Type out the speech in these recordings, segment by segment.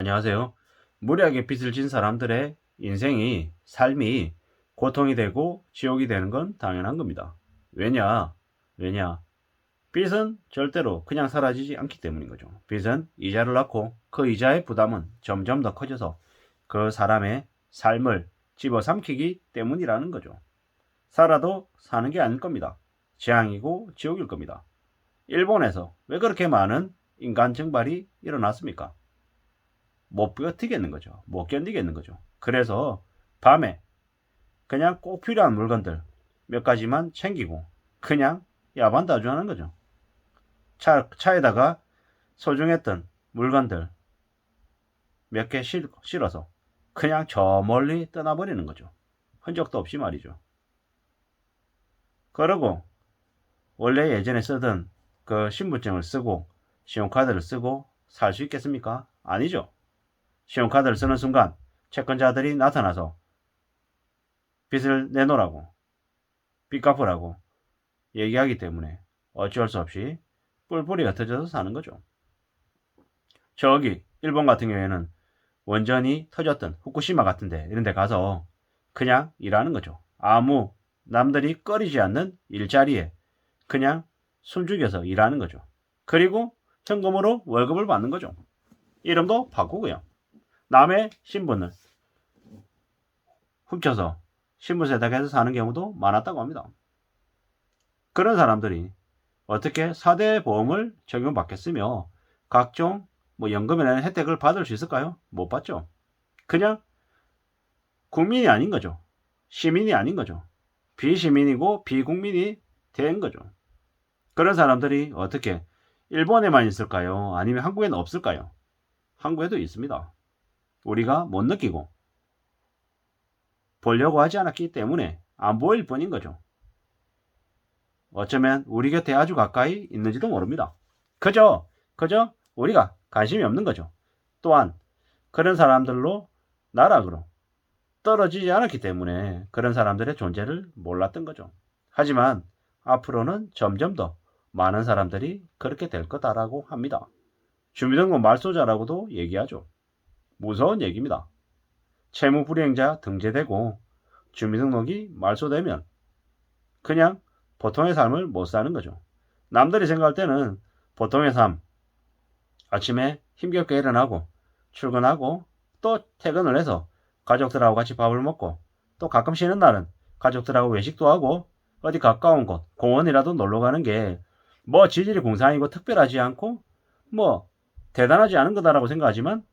안녕하세요. 무리하게 빚을 진 사람들의 삶이 고통이 되고 지옥이 되는 건 당연한 겁니다. 왜냐? 왜냐? 빚은 절대로 그냥 사라지지 않기 때문인 거죠. 빚은 이자를 낳고 그 이자의 부담은 점점 더 커져서 그 사람의 삶을 집어삼키기 때문이라는 거죠. 살아도 사는 게 아닐 겁니다. 재앙이고 지옥일 겁니다. 일본에서 왜 그렇게 많은 인간 증발이 일어났습니까? 못 버티겠는 거죠. 못 견디겠는 거죠. 그래서 밤에 그냥 꼭 필요한 물건들 몇 가지만 챙기고 그냥 야반다주하는 거죠. 차에다가 소중했던 물건들 몇 개 실어서 그냥 저 멀리 떠나버리는 거죠. 흔적도 없이 말이죠. 그러고 원래 예전에 쓰던 그 신분증을 쓰고 신용카드를 쓰고 살 수 있겠습니까? 아니죠. 신용카드를 쓰는 순간 채권자들이 나타나서 빚을 내놓으라고, 빚 갚으라고 얘기하기 때문에 어쩔 수 없이 뿔뿔이 흩어져서 사는 거죠. 저기 일본 같은 경우에는 원전이 터졌던 후쿠시마 같은데 이런 데 가서 그냥 일하는 거죠. 아무 남들이 꺼리지 않는 일자리에 그냥 숨죽여서 일하는 거죠. 그리고 현금으로 월급을 받는 거죠. 이름도 바꾸고요. 남의 신분을 훔쳐서 신분세탁해서 사는 경우도 많았다고 합니다. 그런 사람들이 어떻게 4대 보험을 적용받겠으며 각종 연금이라는 혜택을 받을 수 있을까요? 못 받죠. 그냥 국민이 아닌 거죠. 시민이 아닌 거죠. 비시민이고 비국민이 된 거죠. 그런 사람들이 어떻게 일본에만 있을까요? 아니면 한국에는 없을까요? 한국에도 있습니다. 우리가 못 느끼고 보려고 하지 않았기 때문에 안 보일 뿐인 거죠. 어쩌면 우리 곁에 아주 가까이 있는지도 모릅니다. 그저 우리가 관심이 없는 거죠. 또한 그런 사람들로 나락으로 떨어지지 않았기 때문에 그런 사람들의 존재를 몰랐던 거죠. 하지만 앞으로는 점점 더 많은 사람들이 그렇게 될 거다라고 합니다. 주민등록 말소자라고도 얘기하죠. 무서운 얘기입니다. 채무불이행자 등재되고 주민등록이 말소되면 그냥 보통의 삶을 못 사는 거죠. 남들이 생각할 때는 보통의 삶, 아침에 힘겹게 일어나고 출근하고 또 퇴근을 해서 가족들하고 같이 밥을 먹고 또 가끔 쉬는 날은 가족들하고 외식도 하고 어디 가까운 곳, 공원이라도 놀러 가는 게 지질이 공상이고 특별하지 않고 대단하지 않은 거다라고 생각하지만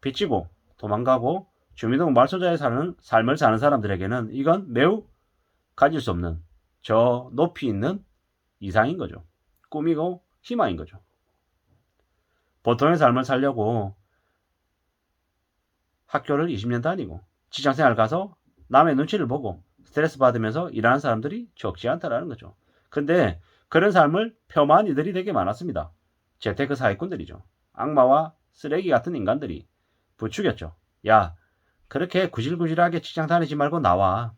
빚지고 도망가고 주민등록 말소자에 사는 삶을 사는 사람들에게는 이건 매우 가질 수 없는 저 높이 있는 이상인 거죠. 꿈이고 희망인 거죠. 보통의 삶을 살려고 학교를 20년 다니고 직장생활 가서 남의 눈치를 보고 스트레스 받으면서 일하는 사람들이 적지 않다라는 거죠. 근데 그런 삶을 폄하한 이들이 되게 많았습니다. 재테크 사기꾼들이죠. 악마와 쓰레기 같은 인간들이 부추겼죠. 야, 그렇게 구질구질하게 직장 다니지 말고 나와.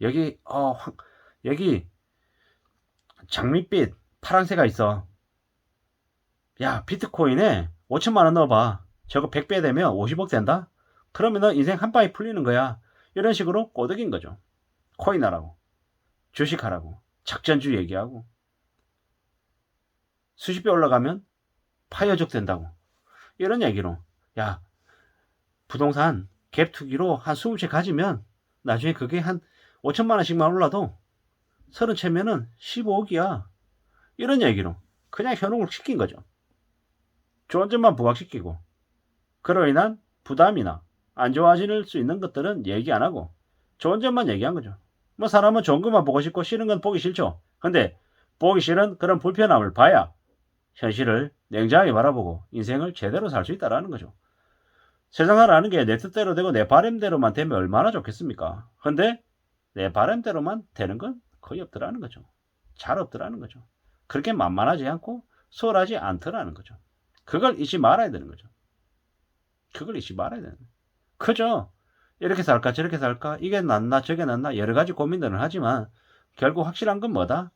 여기 장밋빛 파란새가 있어. 야, 비트코인에 5천만 원 넣어봐. 저거 100배 되면 50억 된다? 그러면 너 인생 한 방에 풀리는 거야. 이런 식으로 꼬드긴 거죠. 코인하라고, 주식하라고, 작전주 얘기하고, 수십 배 올라가면 파이어족 된다고. 이런 얘기로, 야, 부동산 갭 투기로 한 20채 가지면 나중에 그게 한 5천만 원씩만 올라도 30채면은 15억이야. 이런 얘기로 그냥 현혹을 시킨 거죠. 좋은 점만 부각시키고 그로 인한 부담이나 안 좋아질 수 있는 것들은 얘기 안 하고 좋은 점만 얘기한 거죠. 사람은 좋은 것만 보고 싶고 싫은 건 보기 싫죠. 근데 보기 싫은 그런 불편함을 봐야 현실을 냉정하게 바라보고 인생을 제대로 살 수 있다는 거죠. 세상을 아는 게 내 뜻대로 되고 내 바람대로만 되면 얼마나 좋겠습니까? 근데 내 바람대로만 되는 건 거의 없더라는 거죠. 잘 없더라는 거죠. 그렇게 만만하지 않고 수월하지 않더라는 거죠. 그걸 잊지 말아야 되는 거죠. 그걸 잊지 말아야 되는 거죠. 그죠? 이렇게 살까 저렇게 살까 이게 낫나 저게 낫나 여러 가지 고민들은 하지만 결국 확실한 건 뭐다?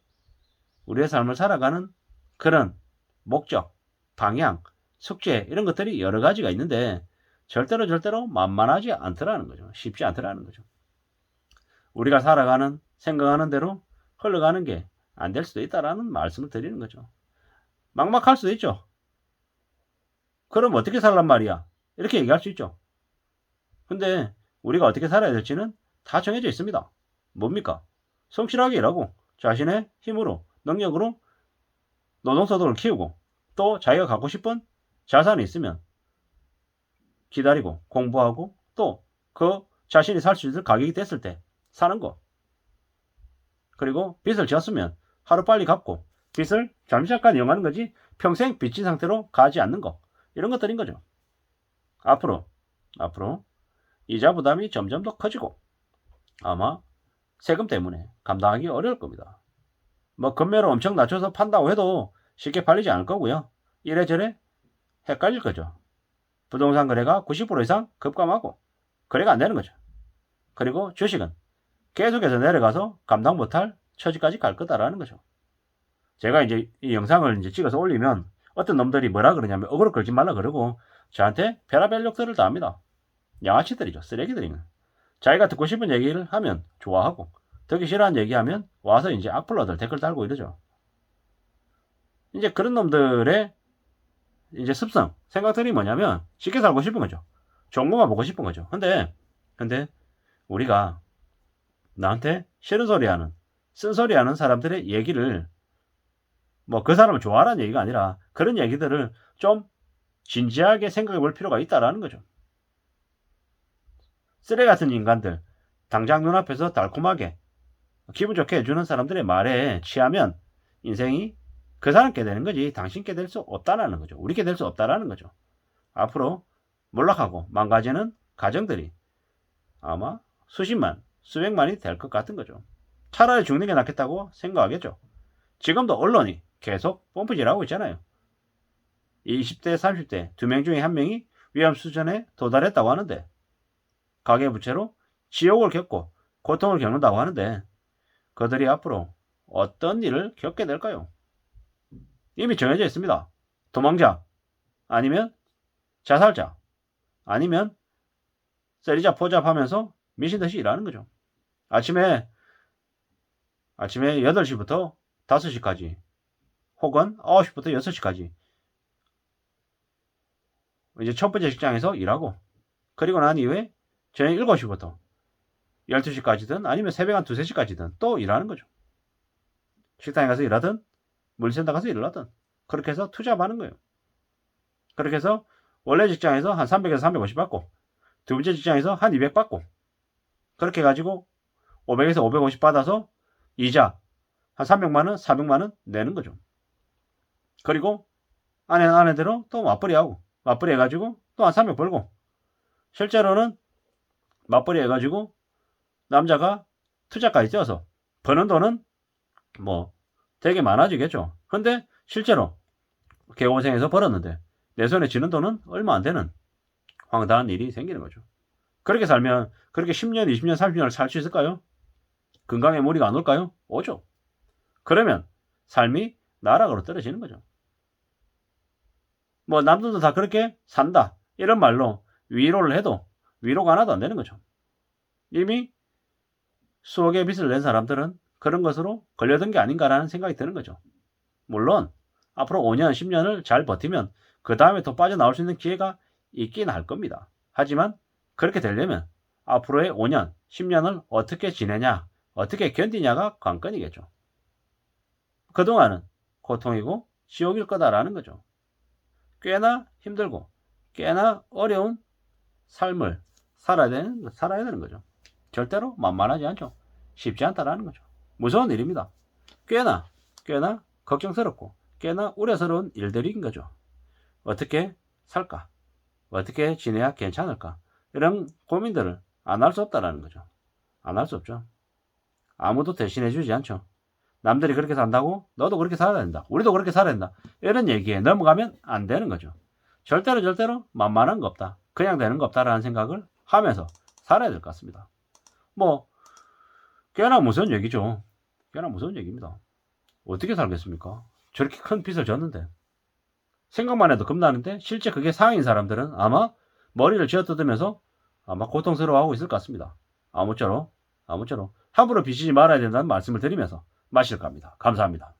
우리의 삶을 살아가는 그런 목적, 방향, 숙제 이런 것들이 여러 가지가 있는데 절대로 만만하지 않더라는 거죠. 쉽지 않더라는 거죠. 우리가 살아가는 생각하는 대로 흘러가는 게 안 될 수도 있다라는 말씀을 드리는 거죠. 막막할 수도 있죠. 그럼 어떻게 살란 말이야? 이렇게 얘기할 수 있죠. 근데 우리가 어떻게 살아야 될지는 다 정해져 있습니다. 뭡니까? 성실하게 일하고 자신의 힘으로 능력으로 노동소득을 키우고 또 자기가 갖고 싶은 자산이 있으면 기다리고 공부하고 또 그 자신이 살 수 있을 가격이 됐을 때 사는 거. 그리고 빚을 졌으면 하루빨리 갚고 빚을 잠시잠깐 이용하는 거지 평생 빚진 상태로 가지 않는 거. 이런 것들인 거죠. 앞으로 이자 부담이 점점 더 커지고 아마 세금 때문에 감당하기 어려울 겁니다. 뭐 금매를 엄청 낮춰서 판다고 해도 쉽게 팔리지 않을 거고요. 이래저래 헷갈릴 거죠. 부동산 거래가 90% 이상 급감하고 거래가 안 되는 거죠. 그리고 주식은 계속해서 내려가서 감당 못할 처지까지 갈 거다라는 거죠. 제가 이제 이 영상을 이제 찍어서 올리면 어떤 놈들이 뭐라 그러냐면 어그로 끌지 말라 그러고 저한테 별의별 욕들을 다 합니다. 양아치들이죠. 쓰레기들이면. 자기가 듣고 싶은 얘기를 하면 좋아하고 듣기 싫어하는 얘기하면 와서 이제 악플러들 댓글 달고 이러죠. 이제 그런 놈들의 이제 습성, 생각들이 뭐냐면 쉽게 살고 싶은 거죠. 좋은 것만 보고 싶은 거죠. 근데 우리가 나한테 싫은 소리 하는, 쓴소리 하는 사람들의 얘기를 뭐 그 사람을 좋아하라는 얘기가 아니라 그런 얘기들을 좀 진지하게 생각해 볼 필요가 있다라는 거죠. 쓰레기 같은 인간들, 당장 눈앞에서 달콤하게 기분 좋게 해주는 사람들의 말에 취하면 인생이 그 사람께 되는 거지 당신께 될 수 없다라는 거죠. 우리께 될 수 없다라는 거죠. 앞으로 몰락하고 망가지는 가정들이 아마 수십만, 수백만이 될 것 같은 거죠. 차라리 죽는 게 낫겠다고 생각하겠죠. 지금도 언론이 계속 펌프질하고 있잖아요. 20대, 30대 2명 중에 1명이 위험 수준에 도달했다고 하는데 가계부채로 지옥을 겪고 고통을 겪는다고 하는데 그들이 앞으로 어떤 일을 겪게 될까요? 이미 정해져 있습니다. 도망자, 아니면 자살자, 아니면 쓰리잡 포잡하면서 미친듯이 일하는 거죠. 아침에 8시부터 5시까지 혹은 9시부터 6시까지 이제 첫 번째 직장에서 일하고 그리고 난 이후에 저녁 7시부터 12시까지든 아니면 새벽 한 2, 3시까지든 또 일하는 거죠. 식당에 가서 일하든 물류센터 가서 일을 하든 그렇게 해서 투잡하는 거예요. 그렇게 해서 원래 직장에서 한 300에서 350 받고 두 번째 직장에서 한 200 받고 그렇게 해가지고 500에서 550 받아서 이자 한 300만원, 400만원 내는 거죠. 그리고 아내대로 또 맞벌이하고 맞벌이 해가지고 또 한 300 벌고 실제로는 맞벌이 해가지고 남자가 투자까지 뛰어서 버는 돈은 뭐 되게 많아지겠죠. 근데 실제로 개고생해서 벌었는데 내 손에 쥐는 돈은 얼마 안 되는 황당한 일이 생기는 거죠. 그렇게 살면 그렇게 10년, 20년, 30년을 살 수 있을까요? 건강에 무리가 안 올까요? 오죠. 그러면 삶이 나락으로 떨어지는 거죠. 뭐 남들도 다 그렇게 산다 이런 말로 위로를 해도 위로가 하나도 안 되는 거죠. 이미 수억의 빚을 낸 사람들은 그런 것으로 걸려든 게 아닌가라는 생각이 드는 거죠. 물론 앞으로 5년, 10년을 잘 버티면 그 다음에 더 빠져나올 수 있는 기회가 있긴 할 겁니다. 하지만 그렇게 되려면 앞으로의 5년, 10년을 어떻게 지내냐, 어떻게 견디냐가 관건이겠죠. 그동안은 고통이고 지옥일 거다라는 거죠. 꽤나 힘들고 꽤나 어려운 삶을 살아야 되는 거죠. 절대로 만만하지 않죠. 쉽지 않다라는 거죠. 무서운 일입니다. 꽤나 걱정스럽고 꽤나 우려스러운 일들인 거죠. 어떻게 살까? 어떻게 지내야 괜찮을까? 이런 고민들을 안 할 수 없다라는 거죠. 안 할 수 없죠. 아무도 대신해 주지 않죠. 남들이 그렇게 산다고 너도 그렇게 살아야 된다. 우리도 그렇게 살아야 된다. 이런 얘기에 넘어가면 안 되는 거죠. 절대로 만만한 거 없다. 그냥 되는 거 없다라는 생각을 하면서 살아야 될 것 같습니다. 뭐 꽤나 무서운 얘기죠. 꽤나 무서운 얘기입니다. 어떻게 살겠습니까? 저렇게 큰 빚을 졌는데 생각만 해도 겁나는데 실제 그게 상인 사람들은 아마 머리를 쥐어뜯으면서 아마 고통스러워하고 있을 것 같습니다. 아무쪼록 함부로 비치지 말아야 된다는 말씀을 드리면서 마실 겁니다. 감사합니다.